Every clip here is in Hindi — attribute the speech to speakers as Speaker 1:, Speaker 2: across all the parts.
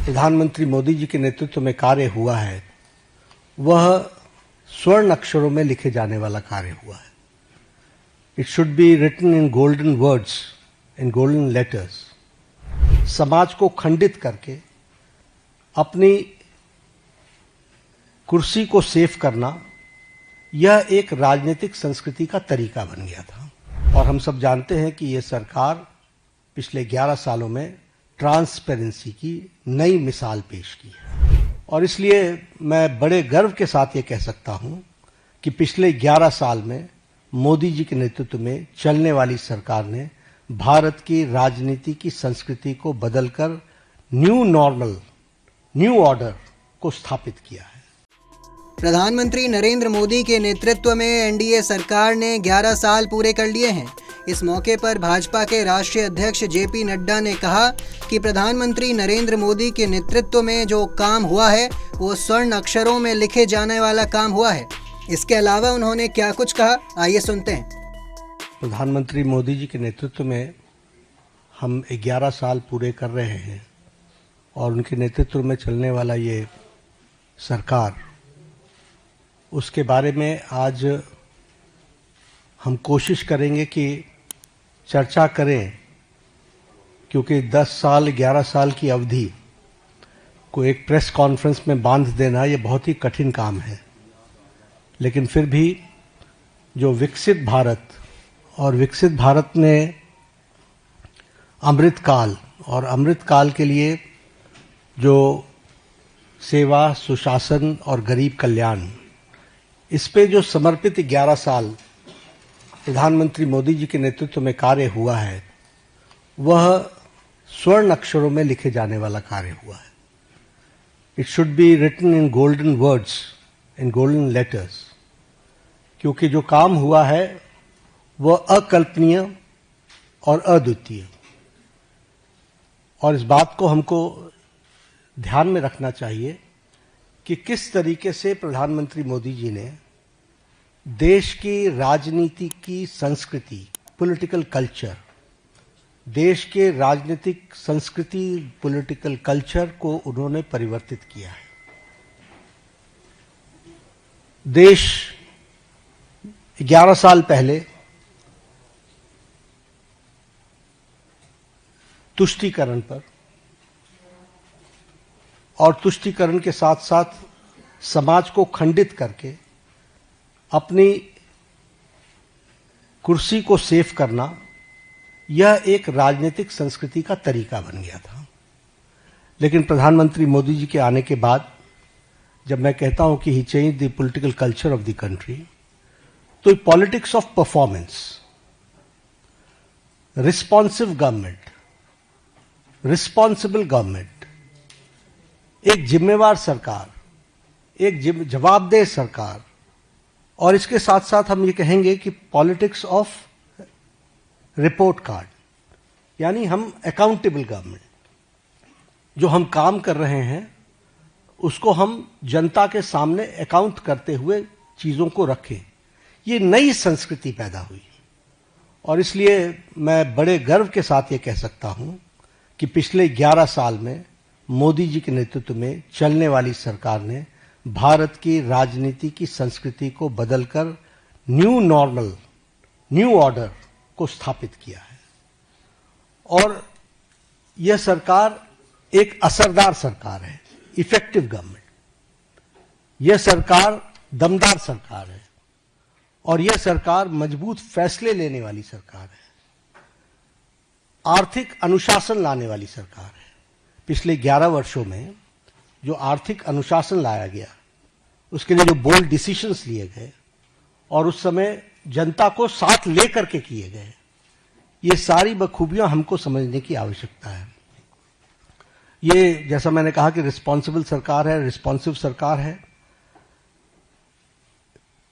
Speaker 1: प्रधानमंत्री मोदी जी के नेतृत्व में कार्य हुआ है वह स्वर्ण अक्षरों में लिखे जाने वाला कार्य हुआ है। It should be written in golden words, in golden letters. समाज को खंडित करके अपनी कुर्सी को सेव करना, यह एक राजनीतिक संस्कृति का तरीका बन गया था। और हम सब जानते हैं कि यह सरकार पिछले 11 सालों में ट्रांसपेरेंसी की नई मिसाल पेश की है। और इसलिए मैं बड़े गर्व के साथ ये कह सकता हूं कि पिछले 11 साल में मोदी जी के नेतृत्व में चलने वाली सरकार ने भारत की राजनीति की संस्कृति को बदलकर न्यू नॉर्मल, न्यू ऑर्डर को स्थापित किया है।
Speaker 2: प्रधानमंत्री नरेंद्र मोदी के नेतृत्व में एनडीए सरकार ने 11 साल पूरे कर लिए हैं। इस मौके पर भाजपा के राष्ट्रीय अध्यक्ष जेपी नड्डा ने कहा कि प्रधानमंत्री नरेंद्र मोदी के नेतृत्व में जो काम हुआ है वो स्वर्ण अक्षरों में लिखे जाने वाला काम हुआ है। इसके अलावा उन्होंने क्या कुछ कहा, आइए सुनते हैं।
Speaker 1: प्रधानमंत्री मोदी जी के नेतृत्व में हम 11 साल पूरे कर रहे हैं और उनके नेतृत्व में चलने वाला ये सरकार, उसके बारे में आज हम कोशिश करेंगे कि चर्चा करें, क्योंकि 10 साल 11 साल की अवधि को एक प्रेस कॉन्फ्रेंस में बांध देना ये बहुत ही कठिन काम है। लेकिन फिर भी जो विकसित भारत और विकसित भारत में अमृतकाल और अमृतकाल के लिए जो सेवा, सुशासन और गरीब कल्याण, इस पे जो समर्पित 11 साल प्रधानमंत्री मोदी जी के नेतृत्व में कार्य हुआ है वह स्वर्ण अक्षरों में लिखे जाने वाला कार्य हुआ है। It should be written in golden words, in golden letters. क्योंकि जो काम हुआ है वह अकल्पनीय और अद्वितीय, और इस बात को हमको ध्यान में रखना चाहिए कि किस तरीके से प्रधानमंत्री मोदी जी ने देश की राजनीति की संस्कृति, पॉलिटिकल कल्चर, देश के राजनीतिक संस्कृति, पॉलिटिकल कल्चर को उन्होंने परिवर्तित किया है। देश 11 साल पहले तुष्टीकरण पर और तुष्टीकरण के साथ साथ समाज को खंडित करके अपनी कुर्सी को सेव करना, यह एक राजनीतिक संस्कृति का तरीका बन गया था। लेकिन प्रधानमंत्री मोदी जी के आने के बाद जब मैं कहता हूं कि he change the political culture of the country, तो politics of performance, responsive government, responsible government, एक जिम्मेवार सरकार, एक जवाबदेह सरकार, और इसके साथ साथ हम ये कहेंगे कि पॉलिटिक्स ऑफ रिपोर्ट कार्ड, यानी हम अकाउंटेबल गवर्नमेंट, जो हम काम कर रहे हैं उसको हम जनता के सामने अकाउंट करते हुए चीजों को रखें। ये नई संस्कृति पैदा हुई और इसलिए मैं बड़े गर्व के साथ ये कह सकता हूं कि पिछले 11 साल में मोदी जी के नेतृत्व में चलने वाली सरकार ने भारत की राजनीति की संस्कृति को बदलकर न्यू नॉर्मल, न्यू ऑर्डर को स्थापित किया है। और यह सरकार एक असरदार सरकार है, इफेक्टिव गवर्नमेंट। यह सरकार दमदार सरकार है और यह सरकार मजबूत फैसले लेने वाली सरकार है, आर्थिक अनुशासन लाने वाली सरकार है। पिछले 11 वर्षों में जो आर्थिक अनुशासन लाया गया, उसके लिए जो बोल्ड डिसीजंस लिए गए और उस समय जनता को साथ लेकर के किए गए, ये सारी बखूबियां हमको समझने की आवश्यकता है। ये जैसा मैंने कहा कि रिस्पॉन्सिबल सरकार है, रिस्पॉन्सिव सरकार है,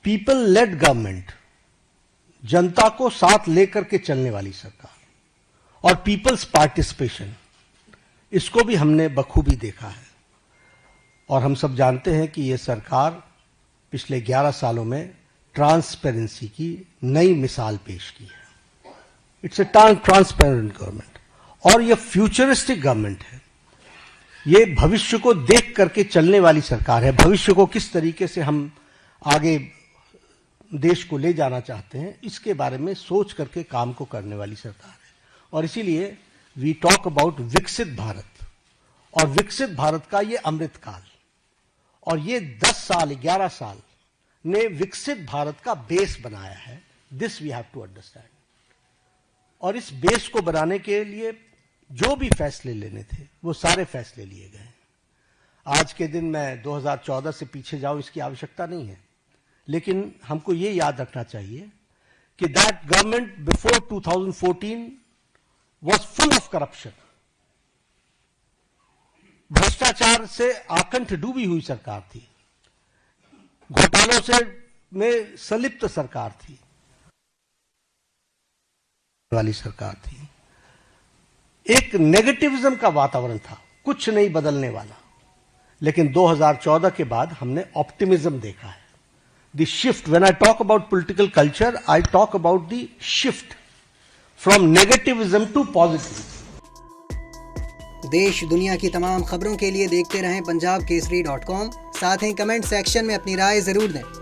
Speaker 1: पीपल लेड गवर्नमेंट, जनता को साथ लेकर के चलने वाली सरकार, और पीपल्स पार्टिसिपेशन, इसको भी हमने बखूबी देखा है। और हम सब जानते हैं कि यह सरकार पिछले 11 सालों में ट्रांसपेरेंसी की नई मिसाल पेश की है। इट्स ए ट्रांसपेरेंट गवर्नमेंट और यह फ्यूचरिस्टिक गवर्नमेंट है। ये भविष्य को देख करके चलने वाली सरकार है। भविष्य को किस तरीके से हम आगे देश को ले जाना चाहते हैं, इसके बारे में सोच करके काम को करने वाली सरकार है। और इसीलिए वी टॉक अबाउट विकसित भारत, और विकसित भारत का ये अमृत काल, और ये 10 साल 11 साल ने विकसित भारत का बेस बनाया है। This we have to understand. और इस बेस को बनाने के लिए जो भी फैसले लेने थे वो सारे फैसले लिए गए। आज के दिन मैं 2014 से पीछे जाऊं, इसकी आवश्यकता नहीं है, लेकिन हमको ये याद रखना चाहिए कि that government before 2014 was full of corruption. भ्रष्टाचार से आकंठ डूबी हुई सरकार थी, घोटालों से में संलिप्त सरकार थी, वाली सरकार थी। एक नेगेटिविज्म का वातावरण था, कुछ नहीं बदलने वाला। लेकिन 2014 के बाद हमने ऑप्टिमिज्म देखा है। The shift, when I talk about political culture, I talk about the shift from negativism to positive.
Speaker 2: देश दुनिया की तमाम खबरों के लिए देखते रहें punjabkesari.com। साथ ही कमेंट सेक्शन में अपनी राय जरूर दें।